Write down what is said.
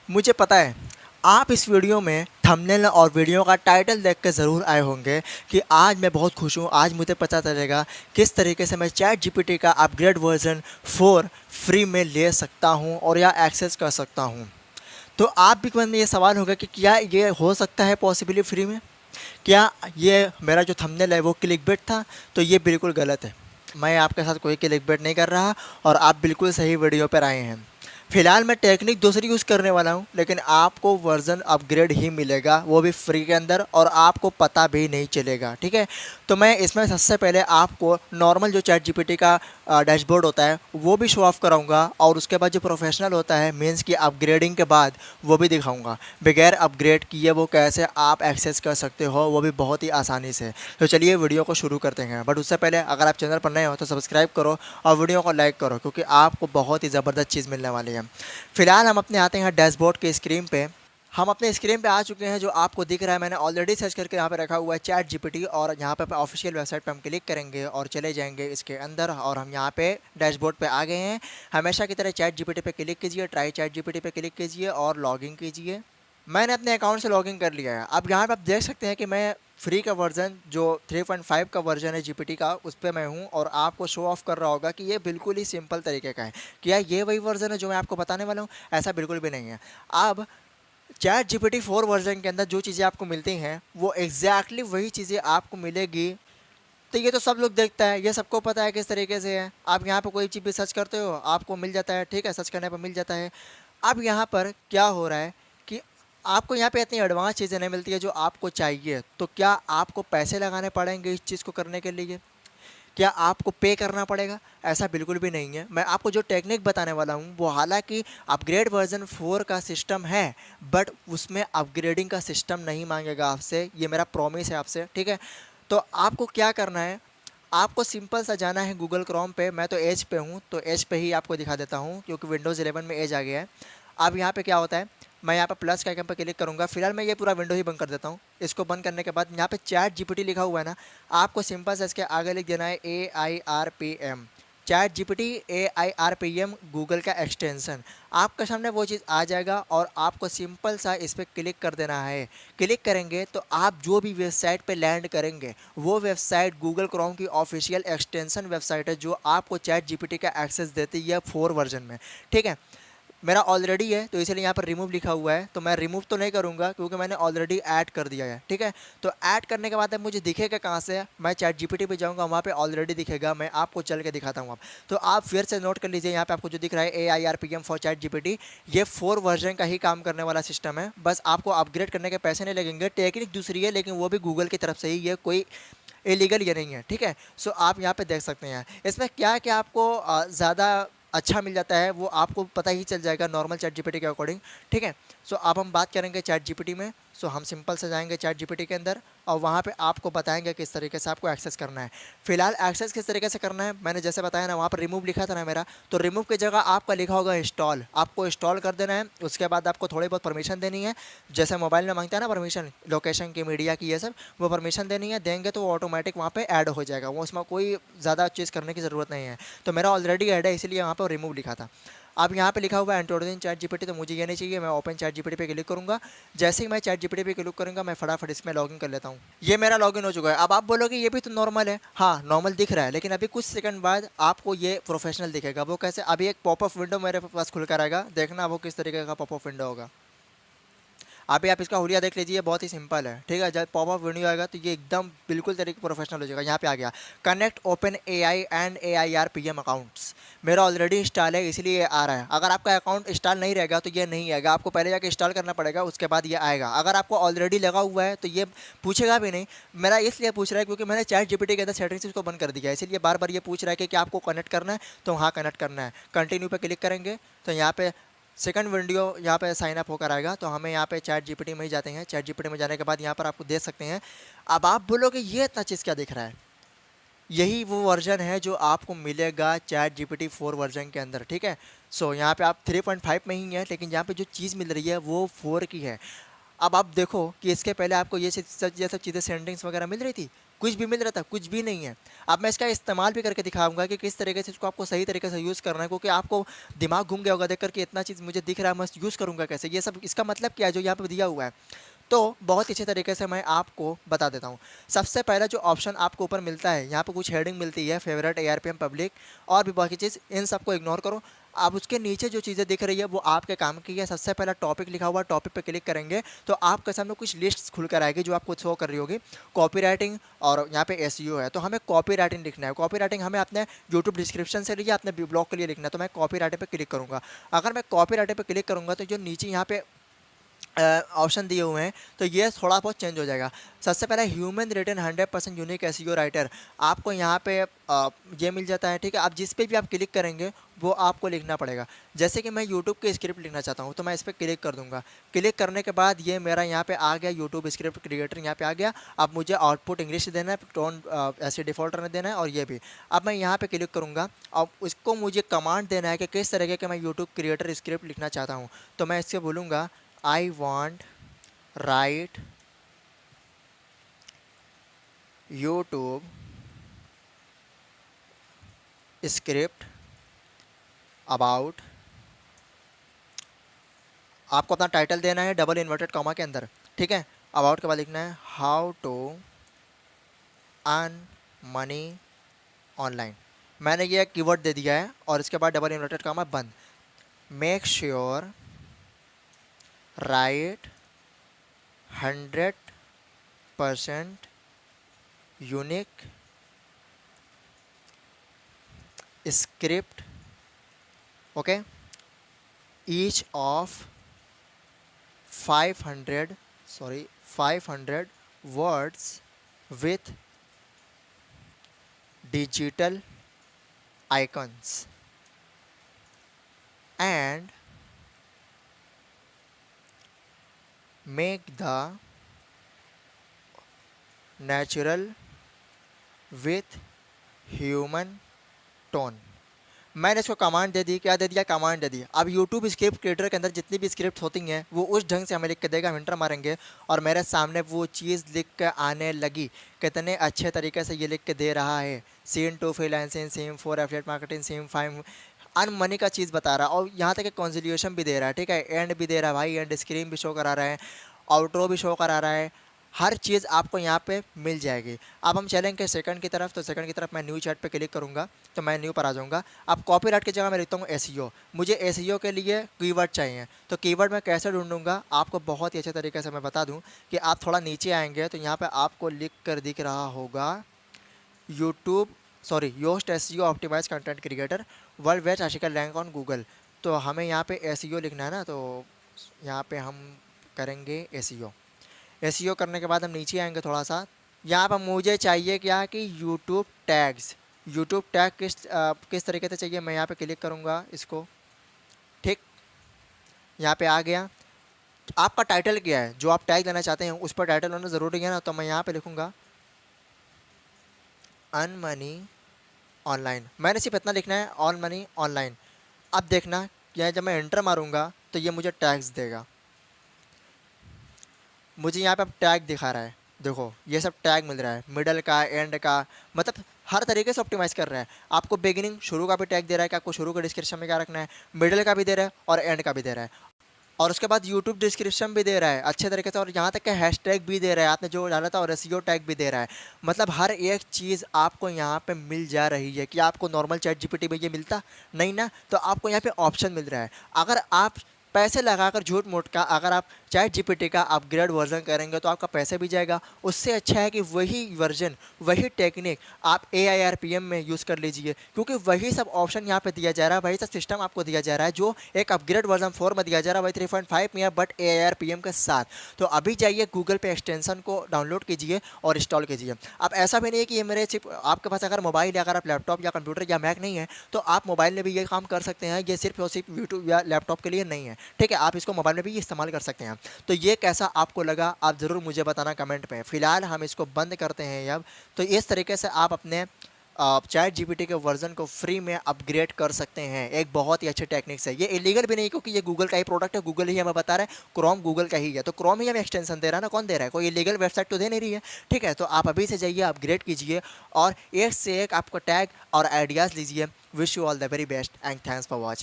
मुझे पता है आप इस वीडियो में थंबनेल और वीडियो का टाइटल देख के ज़रूर आए होंगे कि आज मैं बहुत खुश हूँ। आज मुझे पता चलेगा किस तरीके से मैं चैट जीपीटी का अपग्रेड वर्जन 4 फ्री में ले सकता हूँ और या एक्सेस कर सकता हूँ। तो आप भी मन में ये सवाल होगा कि क्या ये हो सकता है पॉसिबली फ्री में? क्या ये मेरा जो थंबनेल है वो क्लिकबेट था? तो ये बिल्कुल गलत है। मैं आपके साथ कोई क्लिकबेट नहीं कर रहा और आप बिल्कुल सही वीडियो पर आए हैं। फिलहाल मैं टेक्निक दूसरी यूज़ करने वाला हूँ, लेकिन आपको वर्जन अपग्रेड ही मिलेगा, वो भी फ्री के अंदर, और आपको पता भी नहीं चलेगा। ठीक है, तो मैं इसमें सबसे पहले आपको नॉर्मल जो चैट जीपीटी का डैशबोर्ड होता है वो भी शो ऑफ कराऊंगा, और उसके बाद जो प्रोफेशनल होता है मीन्स की अपग्रेडिंग के बाद वो भी दिखाऊंगा। बगैर अपग्रेड किए वो कैसे आप एक्सेस कर सकते हो, वो भी बहुत ही आसानी से। तो चलिए वीडियो को शुरू करते हैं, बट उससे पहले अगर आप चैनल पर नए हो तो सब्सक्राइब करो और वीडियो को लाइक करो, क्योंकि आपको बहुत ही ज़बरदस्त चीज़ मिलने वाली है। फिलहाल हम अपने आते हैं डैशबोर्ड के स्क्रीन पे। हम अपने स्क्रीन पे आ चुके हैं, जो आपको दिख रहा है मैंने ऑलरेडी सर्च करके यहाँ पे रखा हुआ है चैट जीपीटी, और यहाँ पे ऑफिशियल वेबसाइट पे हम क्लिक करेंगे और चले जाएंगे इसके अंदर, और हम यहाँ पे डैशबोर्ड पे आ गए हैं। हमेशा की तरह चैट जीपीटी पे क्लिक कीजिए, ट्राई चैट जीपीटी पे क्लिक कीजिए और लॉगिन कीजिए। मैंने अपने अकाउंट से लॉगिन कर लिया है। अब यहाँ पे आप देख सकते हैं कि मैं फ्री का वर्जन जो 3.5 का वर्जन है जीपीटी का, उस पर मैं हूँ, और आपको शो ऑफ कर रहा होगा कि ये बिल्कुल ही सिंपल तरीके का है। क्या ये वही वर्जन है जो मैं आपको बताने वाला हूँ? ऐसा बिल्कुल भी नहीं है। अब चैट जीपीटी 4 वर्जन के अंदर जो चीज़ें आपको मिलती हैं वो एग्जैक्टली वही चीज़ें आपको मिलेगी। तो ये तो सब लोग देखता है, ये सबको पता है किस तरीके से है। आप यहाँ पर कोई चीज़ भी सर्च करते हो आपको मिल जाता है, ठीक है, सर्च करने पर मिल जाता है। अब यहाँ पर क्या हो रहा है कि आपको यहाँ पे इतनी एडवांस चीज़ें नहीं मिलती है जो आपको चाहिए। तो क्या आपको पैसे लगाने पड़ेंगे इस चीज़ को करने के लिए? क्या आपको पे करना पड़ेगा? ऐसा बिल्कुल भी नहीं है। मैं आपको जो टेक्निक बताने वाला हूँ वो हालांकि अपग्रेड वर्जन 4 का सिस्टम है, बट उसमें अपग्रेडिंग का सिस्टम नहीं मांगेगा आपसे, ये मेरा प्रॉमिस है आपसे। ठीक है, तो आपको क्या करना है, आपको सिंपल सा जाना है गूगल क्रोम पे। मैं तो एज पे हूँ तो एज पे ही आपको दिखा देता हूँ, क्योंकि विंडोज़ 11 में एज आ गया है। अब यहाँ पे क्या होता है, मैं यहाँ पे प्लस के आइकन पर क्लिक करूँगा। फिलहाल मैं ये पूरा विंडो ही बंद कर देता हूँ। इसको बंद करने के बाद यहाँ पे चैट जीपीटी लिखा हुआ है ना, आपको सिंपल से इसके आगे लिख देना है AIRPM। Chat GPT AIRPM Google का एक्सटेंशन। आपके सामने वो चीज़ आ जाएगा और आपको सिंपल सा इस पर क्लिक कर देना है। क्लिक करेंगे तो आप जो भी वेबसाइट पे लैंड करेंगे वो वेबसाइट गूगल क्रोम की ऑफिशियल एक्सटेंशन वेबसाइट है, जो आपको चैट जीपीटी का एक्सेस देती है 4 वर्जन में। ठीक है, मेरा ऑलरेडी है तो इसलिए यहाँ पर रिमूव लिखा हुआ है, तो मैं रिमूव तो नहीं करूँगा क्योंकि मैंने ऑलरेडी ऐड कर दिया है। ठीक है, तो ऐड करने के बाद अब मुझे दिखेगा कहाँ से? मैं चैट जीपीटी पे जाऊँगा, वहाँ पे ऑलरेडी दिखेगा। मैं आपको चल के दिखाता हूँ। अब तो आप फिर से नोट कर लीजिए, यहाँ पे आपको जो दिख रहा है AIRPM फॉर चैट जीपीटी, ये 4 वर्जन का ही काम करने वाला सिस्टम है। बस आपको अपग्रेड करने के पैसे नहीं लगेंगे। टेक्निक दूसरी है, लेकिन वो भी गूगल की तरफ से ही, ये कोई इलीगल ये नहीं है। ठीक है, सो आप यहाँ पे देख सकते हैं इसमें क्या क्या आपको ज़्यादा अच्छा मिल जाता है वो आपको पता ही चल जाएगा नॉर्मल चैट जीपीटी के अकॉर्डिंग। ठीक है, सो अब हम बात करेंगे चैट जीपीटी में। सो हम सिंपल से जाएंगे चैट जीपीटी के अंदर और वहाँ पे आपको बताएंगे किस तरीके से आपको एक्सेस करना है। फिलहाल एक्सेस किस तरीके से करना है मैंने जैसे बताया ना, वहाँ पर रिमूव लिखा था ना मेरा, तो रिमूव की जगह आपका लिखा होगा इंस्टॉल। आपको इंस्टॉल कर देना है। उसके बाद आपको थोड़ी बहुत परमिशन देनी है, जैसे मोबाइल में मांगता है ना परमिशन, लोकेशन की, मीडिया की, ये सब, वो परमिशन देनी है। देंगे तो वो ऑटोमेटिक वहाँ पे ऐड हो जाएगा, वो उसमें कोई ज़्यादा चीज़ करने की ज़रूरत नहीं है। तो मेरा ऑलरेडी ऐड है इसलिए वहाँ पर रिमूव लिखा था। अब यहाँ पे लिखा हुआ है इंट्रोड्यूसिंग चैट जीपीटी, तो मुझे ये नहीं चाहिए। मैं ओपन चैट जीपीटी पे क्लिक करूँगा। जैसे ही मैं चैट जीपीटी पे क्लिक करूँगा मैं फटाफट इसमें लॉगिन कर लेता हूँ। ये मेरा लॉगिन हो चुका है। अब आप बोलोगे ये भी तो नॉर्मल है। हाँ, नॉर्मल दिख रहा है, लेकिन अभी कुछ सेकंड बाद आपको ये प्रोफेशनल दिखेगा। वो कैसे? अभी एक पॉपअप विंडो मेरे पास खुल कर आएगा, देखना वो किस तरीके का पॉपअप विंडो होगा। अभी आप इसका हुलिया देख लीजिए, बहुत ही सिंपल है। ठीक है, जब पॉपअप वीडियो आएगा तो ये एकदम बिल्कुल तरीके प्रोफेशनल हो जाएगा। यहाँ पे आ गया connect open AI and AIRPM accounts. मेरा ऑलरेडी इंस्टॉल है इसलिए ये आ रहा है। अगर आपका अकाउंट इंस्टॉल नहीं रहेगा तो ये नहीं आएगा, आपको पहले जाकर इंस्टॉल करना पड़ेगा, उसके बाद ये आएगा। अगर आपको ऑलरेडी लगा हुआ है तो ये पूछेगा भी नहीं। मेरा इसलिए पूछ रहा है क्योंकि मैंने चैट जीपीटी के अंदर सेटिंग्स इसको बंद कर दिया है, इसलिए बार बार ये पूछ रहा है कि क्या आपको कनेक्ट करना है। तो हाँ, कनेक्ट करना है। कंटिन्यू पे क्लिक करेंगे तो यहाँ पे सेकंड वीडियो यहाँ पे साइन अप होकर आएगा। तो हमें यहाँ पे चैट जीपीटी में ही जाते हैं। चैट जीपीटी में जाने के बाद यहाँ पर आपको देख सकते हैं। अब आप बोलोगे ये इतना चीज़ क्या दिख रहा है? यही वो वर्जन है जो आपको मिलेगा चैट जीपीटी 4 वर्जन के अंदर। ठीक है, सो यहाँ पे आप 3.5 में ही है, लेकिन यहाँ पे जो चीज़ मिल रही है वो 4 की है। अब आप देखो कि इसके पहले आपको ये सब चीज़ें सेटिंग्स वगैरह मिल रही थी, कुछ भी मिल रहा था, कुछ भी नहीं है। अब मैं इसका इस्तेमाल भी करके दिखाऊंगा कि किस तरीके से इसको आपको सही तरीके से यूज़ करना है, क्योंकि आपको दिमाग घूम गया होगा देख कर कि इतना चीज़ मुझे दिख रहा है, मैं यूज़ करूँगा कैसे, ये सब इसका मतलब क्या है जो यहाँ पे दिया हुआ है। तो बहुत अच्छे तरीके से मैं आपको बता देता हूँ। सबसे पहला जो ऑप्शन आपको ऊपर मिलता है, यहाँ पे कुछ हेडिंग मिलती है, फेवरेट, एआरपीएम, पब्लिक और भी बाकी चीज़, इन सबको इग्नोर करो। अब उसके नीचे जो चीज़ें दिख रही है वो आपके काम की है। सबसे पहला टॉपिक लिखा हुआ, टॉपिक पे क्लिक करेंगे तो आपके सामने कुछ लिस्ट खुल कर आएगी जो आपको शो कर रही होगी, कॉपी राइटिंग और यहाँ पे एसईओ है। तो हमें कॉपी राइटिंग लिखना है। कॉपी राइटिंग हमें अपने यूट्यूब डिस्क्रिप्शन से लिए अपने ब्लॉग के लिए लिखना है। तो मैं कॉपी राइटिंग पे क्लिक करूँगा। अगर मैं कॉपी राइटिंग पे क्लिक करूँगा तो जो नीचे यहाँ पे ऑप्शन दिए हुए हैं तो ये थोड़ा बहुत चेंज हो जाएगा। सबसे पहले human written 100% unique SEO writer, आपको यहाँ पे ये मिल जाता है, ठीक है। अब जिस पे भी आप क्लिक करेंगे वो आपको लिखना पड़ेगा। जैसे कि मैं यूट्यूब की स्क्रिप्ट लिखना चाहता हूँ तो मैं इस पर क्लिक कर दूंगा। क्लिक करने के बाद ये मेरा यहाँ पे आ गया, यूट्यूब स्क्रिप्ट क्रिएटर यहाँ पे आ गया। अब मुझे आउटपुट इंग्लिश देना है, टोन ऐसे डिफ़ॉल्ट रहने देना है और ये भी। अब मैं यहाँ पे क्लिक करूँगा। अब उसको मुझे कमांड देना है कि किस तरीके के मैं यूट्यूब क्रिएटर स्क्रिप्ट लिखना चाहता हूँ। तो मैं इससे बोलूँगा I want write YouTube script about, आपको अपना टाइटल देना है डबल इन्वर्टेड कॉमा के अंदर, ठीक है। अबाउट के बाद लिखना है how to earn money online. मैंने ये कीवर्ड दे दिया है और इसके बाद डबल इन्वर्टेड कॉमा बंद। Make sure write 100% unique script, okay, each of 500 words with digital icons and make the natural with human tone। मैंने इसको कमांड दे दी, क्या दे दिया, कमांड दे दी। अब यूट्यूब स्क्रिप्ट क्रिएटर के अंदर जितनी भी स्क्रिप्ट होती हैं वो उस ढंग से हमें लिख के देगा। हम इंटर मारेंगे और मेरे सामने वो चीज़ लिख के आने लगी। कितने अच्छे तरीके से ये लिख के दे रहा है, scene 2 freelancing, scene 4 affiliate marketing, scene 5 earn money का चीज़ बता रहा है और यहाँ तक कॉन्सिल्यूशन भी दे रहा है, ठीक है। एंड भी दे रहा है भाई, एंड स्क्रीन भी शो करा रहा है, आउट्रो भी शो करा रहा है, हर चीज़ आपको यहाँ पे मिल जाएगी। अब हम चलेंगे सेकंड की तरफ। तो सेकंड की तरफ मैं न्यू चैट पे क्लिक करूँगा तो मैं न्यू पर आ जाऊँगा। अब कॉपीराइट की जगह मैं लिखता हूँ एसईओ। मुझे एसईओ के लिए कीवर्ड चाहिए, तो कीवर्ड मैं कैसे ढूंढूंगा आपको बहुत ही अच्छे तरीके से मैं बता दूँ कि आप थोड़ा नीचे आएंगे तो यहाँ पर आपको लिख कर दिख रहा होगा Yoast SEO optimise content creator world best article rank on Google. तो हमें यहाँ पे एसईओ लिखना है ना, तो यहाँ पे हम करेंगे एसईओ। एसईओ करने के बाद हम नीचे आएंगे थोड़ा सा। यहाँ पर मुझे चाहिए क्या कि यूट्यूब टैग्स, यूट्यूब टैग किस तरीके से चाहिए, मैं यहाँ पे क्लिक करूँगा इसको, ठीक। यहाँ पे आ गया। आपका टाइटल क्या है, जो आप टैग लेना चाहते हैं उस पर टाइटल होना ज़रूरी है ना। तो मैं यहाँ पे लिखूँगा अर्न मनी ऑनलाइन। मैंने सिर्फ इतना लिखना है, अर्न मनी ऑनलाइन। अब देखना क्या, जब मैं एंटर मारूंगा तो ये मुझे टैग्स देगा। मुझे यहाँ पे अब टैग दिखा रहा है, देखो ये सब टैग मिल रहा है, मिडल का, एंड का, मतलब हर तरीके से ऑप्टिमाइज़ कर रहा है। आपको बिगिनिंग, शुरू का भी टैग दे रहा है कि आपको शुरू के डिस्क्रिप्शन में क्या रखना है, मिडल का भी दे रहा है और एंड का भी दे रहा है, और उसके बाद यूट्यूब डिस्क्रिप्शन भी दे रहा है अच्छे तरीके से, और यहाँ तक कि हैशटैग भी दे रहा है आपने जो डाला था, और एसईओ टैग भी दे रहा है। मतलब हर एक चीज़ आपको यहाँ पे मिल जा रही है। कि आपको नॉर्मल चैट जीपीटी में ये मिलता नहीं ना, तो आपको यहाँ पे ऑप्शन मिल रहा है। अगर आप पैसे लगाकर झूठ मूठ का अगर आप चैट जीपीटी का अपग्रेड वर्जन करेंगे तो आपका पैसे भी जाएगा। उससे अच्छा है कि वही वर्जन, वही टेक्निक आप AIRPM में यूज़ कर लीजिए, क्योंकि वही सब ऑप्शन यहाँ पे दिया जा रहा है, वही सब सिस्टम आपको दिया जा रहा है जो एक अपग्रेड वर्जन 4 में दिया जा रहा है, वही 3.5 में है, बट AIRPM के साथ। तो अभी जाइए गूगल पे एक्सटेंशन को डाउनलोड कीजिए और इंस्टॉल कीजिए। अब ऐसा भी नहीं है कि ये मेरे सिर्फ आपके पास अगर मोबाइल या अगर आप लैपटॉप या कंप्यूटर या मैक नहीं है तो आप मोबाइल में भी ये काम कर सकते हैं। ये सिर्फ और सिर्फ यूट्यूब या लैपटॉप के लिए नहीं है, ठीक है। आप इसको मोबाइल में भी इस्तेमाल कर सकते हैं। तो ये कैसा आपको लगा आप ज़रूर मुझे बताना कमेंट में। फ़िलहाल हम इसको बंद करते हैं अब। तो इस तरीके से आप अपने चैट जीपीटी के वर्जन को फ्री में अपग्रेड कर सकते हैं। एक बहुत ही अच्छी टेक्निक्स है, ये इलीगल भी नहीं क्योंकि ये गूगल का ही प्रोडक्ट है, गूगल ही हमें बता रहा है, क्रोम गूगल का ही है, तो क्रोम ही हमें एक्सटेंशन दे रहा है ना, कौन दे रहा है, कोई इलीगल वेबसाइट तो दे नहीं रही है। ठीक है, तो आप अभी से जाइए, अपग्रेड कीजिए और एक से एक आपको टैग और आइडियाज़ लीजिए। Wish you all the very best and thanks for watching.